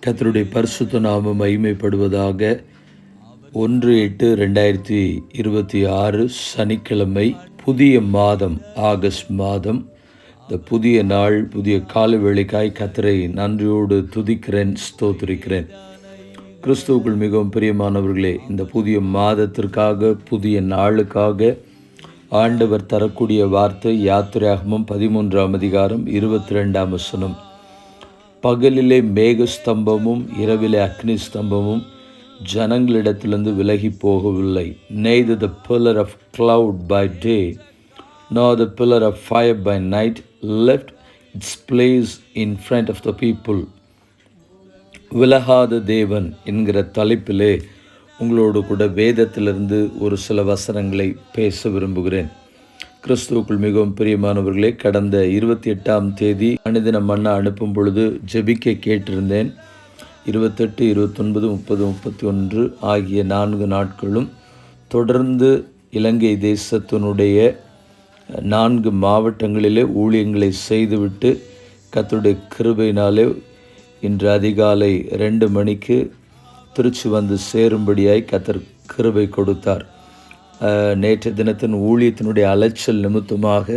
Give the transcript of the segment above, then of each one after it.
கர்த்தருடைய பரிசுத்த நாமம் மகிமைப்படுவதாக. 1/8/2026 சனிக்கிழமை, புதிய மாதம், ஆகஸ்ட் மாதம். இந்த புதிய நாள், புதிய காலவேளைக்காய் கர்த்தரை நன்றியோடு துதிக்கிறேன், ஸ்தோத்திரிக்கிறேன். கிறிஸ்துவுக்குள் மிகவும் பிரியமானவர்களே, இந்த புதிய மாதத்திற்காக, புதிய நாளுக்காக ஆண்டவர் தரக்கூடிய வார்த்தை யாத்திராகமம் 13ஆம் அதிகாரம் 22ஆம் வசனம். பகலிலே மேக ஸ்தம்பமும் இரவிலே அக்னி ஸ்தம்பமும் ஜனங்களிடத்திலிருந்து விலகி போகவில்லை. neither the pillar of cloud by day nor the pillar of fire by night left its place in front of the people. விலகாத தேவன் என்கிற தலைப்பிலே உங்களோடு கூட வேதத்திலிருந்து ஒரு சில வசனங்களை பேச விரும்புகிறேன். கிறிஸ்துவுக்குள் மிகவும் பிரியமானவர்களே, கடந்த 28ஆம் தேதி அனுதின மன்னா அனுப்பும் பொழுது ஜெபிக்க கேட்டிருந்தேன். 28, 29, 30, 31 ஆகிய 4 நாட்களும் தொடர்ந்து இலங்கை தேசத்தினுடைய 4 மாவட்டங்களிலே ஊழியங்களை செய்துவிட்டு கர்த்தருடைய கிருபையினாலே இன்று அதிகாலை 2 மணிக்கு திருச்சி வந்து சேரும்படியாய் கர்த்தர் கிருபை கொடுத்தார். நேற்று தினத்தின் ஊழியத்தினுடைய அலைச்சல் நிமித்தமாக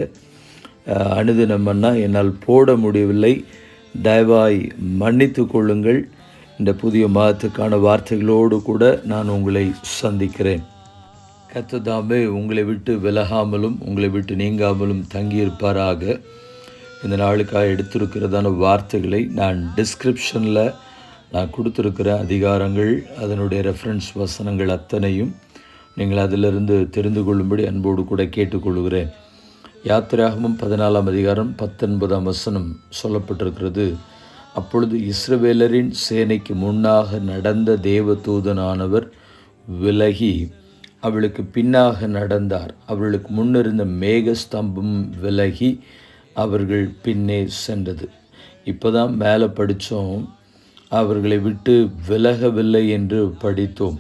அனுதினமன்னா என்னால் போட முடியவில்லை. தயவாய் மன்னித்து கொள்ளுங்கள். இந்த புதிய மாதத்துக்கான வார்த்தைகளோடு கூட நான் உங்களை சந்திக்கிறேன். கர்த்தர் தாமே உங்களை விட்டு விலகாமலும் உங்களை விட்டு நீங்காமலும் தங்கியிருப்பாராக. இந்த நாளுக்காக எடுத்திருக்கிறதான வார்த்தைகளை நான் டிஸ்கிரிப்ஷனில் நான் கொடுத்துருக்கிற அதிகாரங்கள், அதனுடைய ரெஃபரன்ஸ் வசனங்கள் அத்தனையும் நீங்கள் அதிலிருந்து தெரிந்து கொள்ளும்படி அன்போடு கூட கேட்டுக்கொள்கிறேன். யாத்திராகமம் 14ஆம் அதிகாரம் 19ஆம் வசனம் சொல்லப்பட்டிருக்கிறது. அப்பொழுது இஸ்ரவேலரின் சேனைக்கு முன்னாக நடந்த தேவதூதனானவர் விலகி அவளுக்கு பின்னாக நடந்தார். அவர்களுக்கு முன்னிருந்த மேக ஸ்தம்பம் விலகி அவர்கள் பின்னே சென்றது. இப்போ தான் மேலே படித்தோம், அவர்களை விட்டு விலகவில்லை என்று படித்தோம்.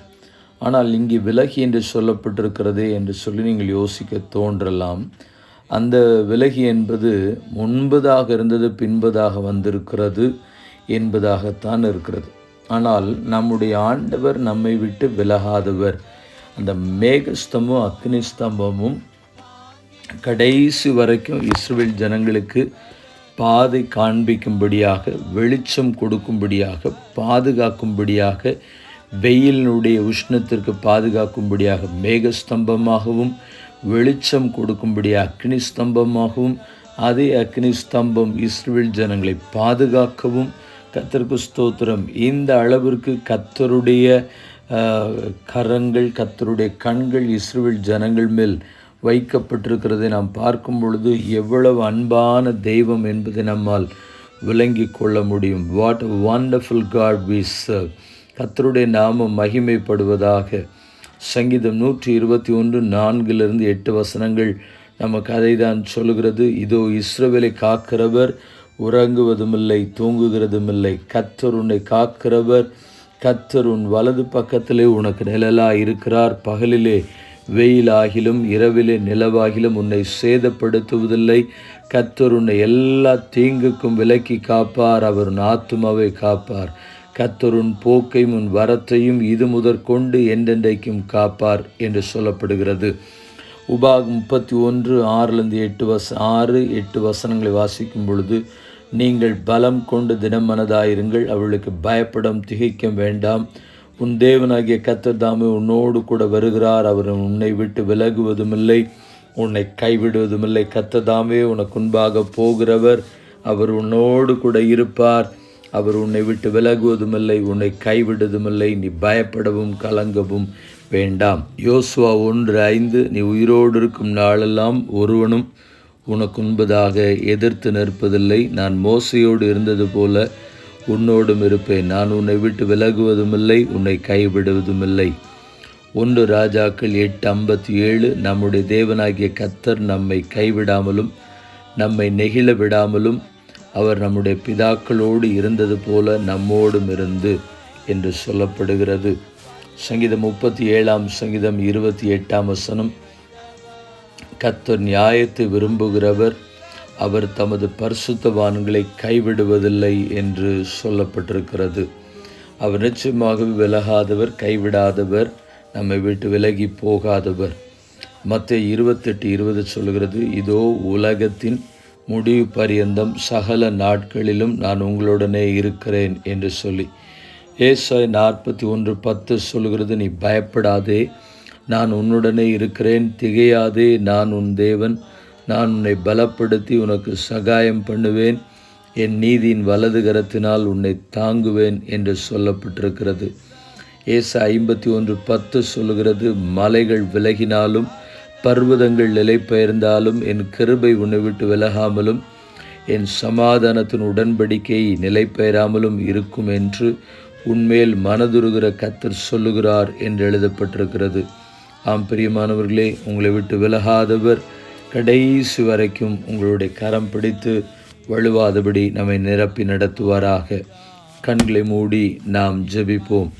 ஆனால் இங்கே விலகி என்று சொல்லப்பட்டிருக்கிறதே என்று சொல்லி நீங்கள் யோசிக்க தோன்றலாம். அந்த விலகி என்பது முன்பதாக இருந்தது பின்பதாக வந்திருக்கிறது என்பதாகத்தான் இருக்கிறது. ஆனால் நம்முடைய ஆண்டவர் நம்மை விட்டு விலகாதவர். அந்த மேகஸ்தம்பமும் அக்னி ஸ்தம்பமும் கடைசி வரைக்கும் இஸ்ரவேல் ஜனங்களுக்கு பாதை காண்பிக்கும்படியாக, வெளிச்சம் கொடுக்கும்படியாக, பாதுகாக்கும்படியாக, வெயிலினுடைய உஷ்ணத்திற்கு பாதுகாக்கும்படியாக மேகஸ்தம்பமாகவும், வெளிச்சம் கொடுக்கும்படியாக அக்னி ஸ்தம்பமாகவும், அதே அக்னி ஸ்தம்பம் இஸ்ரவேல் ஜனங்களை பாதுகாக்கவும், கர்த்தருக்கு ஸ்தோத்திரம், இந்த அளவிற்கு கர்த்தருடைய கரங்கள், கர்த்தருடைய கண்கள் இஸ்ரவேல் ஜனங்கள் மேல் வைக்கப்பட்டிருக்கிறதை நாம் பார்க்கும் பொழுது எவ்வளவு அன்பான தெய்வம் என்பதை நம்மால் விளங்கி கொள்ள முடியும். What a wonderful God we serve. கர்த்தருடைய நாமம் மகிமைப்படுவதாக. சங்கீதம் 121 4-8 வசனங்கள் நமக்கு அதை தான் சொல்லுகிறது. இதோ இஸ்ரவேலை காக்கிறவர் உறங்குவதுமில்லை, தூங்குகிறதுமில்லை. கர்த்தர் உன்னை காக்கிறவர். கர்த்தர் உன் வலது பக்கத்திலே உனக்கு நிழலாய் இருக்கிறார். பகலிலே வெயிலாகிலும் இரவிலே நிலவாகிலும் உன்னை சேதப்படுத்துவதில்லை. கர்த்தர் உன்னை எல்லா தீங்குக்கும் விலக்கி காப்பார். அவர் உன் ஆத்துமாவை காப்பார். கர்த்தர் உன் போக்கையும் உன் வரத்தையும் இது முதற்கொண்டு என்றென்றைக்கும் காப்பார் என்று சொல்லப்படுகிறது. உபாகம் 31 6-8 வசனங்களை வாசிக்கும் பொழுது, நீங்கள் பலம் கொண்டு தினம் மனதாயிருங்கள், அவளுக்கு பயப்படம் திகைக்க வேண்டாம். உன் தேவனாகிய கர்த்தர் தாமே உன்னோடு கூட வருகிறார். அவர் உன்னை விட்டு விலகுவதுமில்லை, உன்னை கைவிடுவதுமில்லை. கர்த்தர் தாமே உனக்கு முன்பாக போகிறவர். அவர் உன்னோடு கூட இருப்பார். அவர் உன்னை விட்டு விலகுவதுமில்லை, உன்னை கைவிடுவதுமில்லை. நீ பயப்படவும் கலங்கவும் வேண்டாம். யோசுவா 1:5 நீ உயிரோடு இருக்கும் நாளெல்லாம் ஒருவனும் உனக்கு முன்பதாக எதிர்த்து நிற்பதில்லை. நான் மோசையோடு இருந்தது போல உன்னோடும் இருப்பேன். நான் உன்னை விட்டு விலகுவதுமில்லை, உன்னை கைவிடுவதுமில்லை. 1 ராஜாக்கள் 8:57 நம்முடைய தேவனாகிய கர்த்தர் நம்மை கைவிடாமலும் நம்மை நெகிழ விடாமலும் அவர் நம்முடைய பிதாக்களோடு இருந்தது போல நம்மோடும் இருந்து என்று சொல்லப்படுகிறது. சங்கீதம் 37ஆம் சங்கீதம் 28ஆம் வசனம், கர்த்தர் நியாயத்தை விரும்புகிறவர், அவர் தமது பரிசுத்தவான்களை கைவிடுவதில்லை என்று சொல்லப்பட்டிருக்கிறது. அவர் நிச்சயமாகவே விலகாதவர், கைவிடாதவர், நம்மை விட்டு விலகி போகாதவர். மத்தேயு 28:20 சொல்கிறது, இதோ உலகத்தின் முடிவு பரியந்தம் சகல நாட்களிலும் நான் உங்களுடனே இருக்கிறேன் என்று சொல்லி. ஏசாயா 41:10 சொல்கிறது, நீ பயப்படாதே, நான் உன்னுடனே இருக்கிறேன், திகையாதே, நான் உன் தேவன், நான் உன்னை பலப்படுத்தி உனக்கு சகாயம் பண்ணுவேன், என் நீதியின் வலது கரத்தினால் உன்னை தாங்குவேன் என்று சொல்லப்பட்டிருக்கிறது. ஏசாயா 51:10 சொல்கிறது, மலைகள் விலகினாலும் பர்வதங்கள் நிலை பெயர்ந்தாலும் என் கிருபை உன்னை விட்டு விலகாமலும் என் சமாதானத்தின் உடன்படிக்கை நிலை பெயராமலும் இருக்கும் என்று உன்மேல் மனதுருகிற கர்த்தர் சொல்லுகிறார் என்று எழுதப்பட்டிருக்கிறது. ஆம் பிரியமானவர்களே, உங்களை விட்டு விலகாதவர் கடைசி வரைக்கும் உங்களுடைய கரம் பிடித்து வழுவாதபடி நம்மை நிரப்பி நடத்துவாராக. கண்களை மூடி நாம் ஜெபிப்போம்.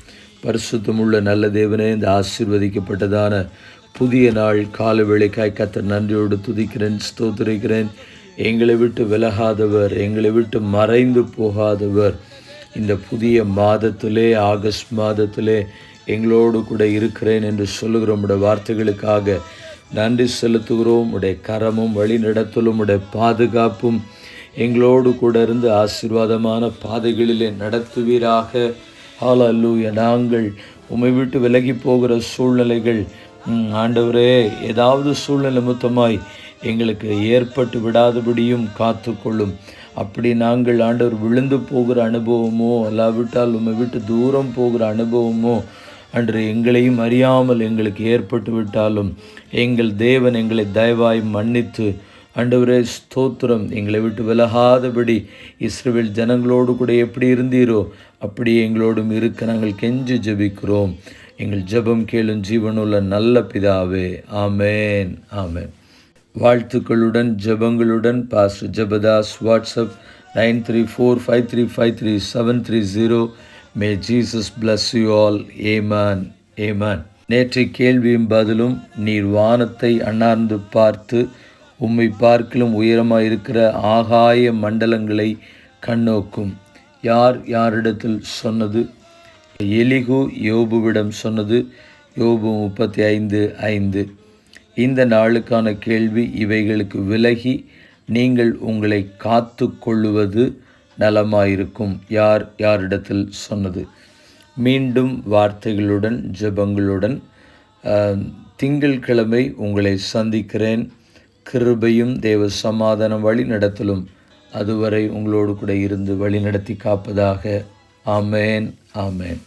பரிசுத்தமுள்ள நல்ல தேவனே, இந்த ஆசீர்வதிக்கப்பட்டதான புதிய நாள் கால வேளைக்காய் கர்த்தர் நன்றியோடு துதிக்கிறேன், ஸ்தோத்திரிக்கிறேன். எங்களை விட்டு விலகாதவர், எங்களை விட்டு மறைந்து போகாதவர், இந்த புதிய மாதத்திலே, ஆகஸ்ட் மாதத்திலே எங்களோடு கூட இருக்கிறேன் என்று சொல்லுகிற உடைய வார்த்தைகளுக்காக நன்றி செலுத்துகிறோம். உடைய கரமும் வழி நடத்தலும் உடைய பாதுகாப்பும் எங்களோடு கூட இருந்து ஆசீர்வாதமான பாதைகளிலே நடத்துவீராக. ஹல்லேலூயா. நாங்கள் உம்மை விட்டு விலகி போகிற சூழ்நிலைகள் ஆண்டவரே, ஏதாவது சூழ்நிலை நிமித்தமாய் எங்களுக்கு ஏற்பட்டு விடாதபடியும் காத்து கொள்ளும். அப்படி நாங்கள் ஆண்டவர் விழுந்து போகிற அனுபவமோ அல்லாவிட்டால் உம்மை விட்டு தூரம் போகிற அனுபவமோ அன்று எங்களையும் அறியாமல் எங்களுக்கு ஏற்பட்டு விட்டாலும் எங்கள் தேவன் எங்களை தயவாய் மன்னித்து ஆண்டவரே ஸ்தோத்திரம், எங்களை விட்டு விலகாதபடி இஸ்ரவேல் ஜனங்களோடு கூட எப்படி இருந்தீரோ அப்படி எங்களோடும் இருக்க நாங்கள் கெஞ்சி ஜெபிக்கிறோம். எங்கள் ஜெபம் கேளும் ஜீவனுள்ள நல்ல பிதாவே. ஆமேன், ஆமேன். வாழ்த்துக்களுடன் ஜெபங்களுடன் pastor Jebadas. WhatsApp 9345353730. May Jesus bless you all. Amen, amen. நேற்றை கேள்வியும் பதிலும், நீர் வானத்தை அண்ணார்ந்து பார்த்து உம்மை பார்க்கிலும் உயரமாக இருக்கிற ஆகாய மண்டலங்களை கண்ணோக்கும். யார் யாரிடத்தில் சொன்னது? எலிகு யோபுவிடம் சொன்னது. யோபு 35:5. இந்த நாளுக்கான கேள்வி, இவைகளுக்கு விலகி நீங்கள் உங்களை காத்து கொள்ளுவது நலமாயிருக்கும். யார் யாரிடத்தில் சொன்னது? மீண்டும் வார்த்தைகளுடன் ஜெபங்களுடன் திங்கட்கிழமை உங்களை சந்திக்கிறேன். கிருபையும் தேவ சமாதானம் வழி நடத்தலும் அதுவரை உங்களோடு கூட இருந்து வழி நடத்தி காப்பதாக. ஆமேன், ஆமேன்.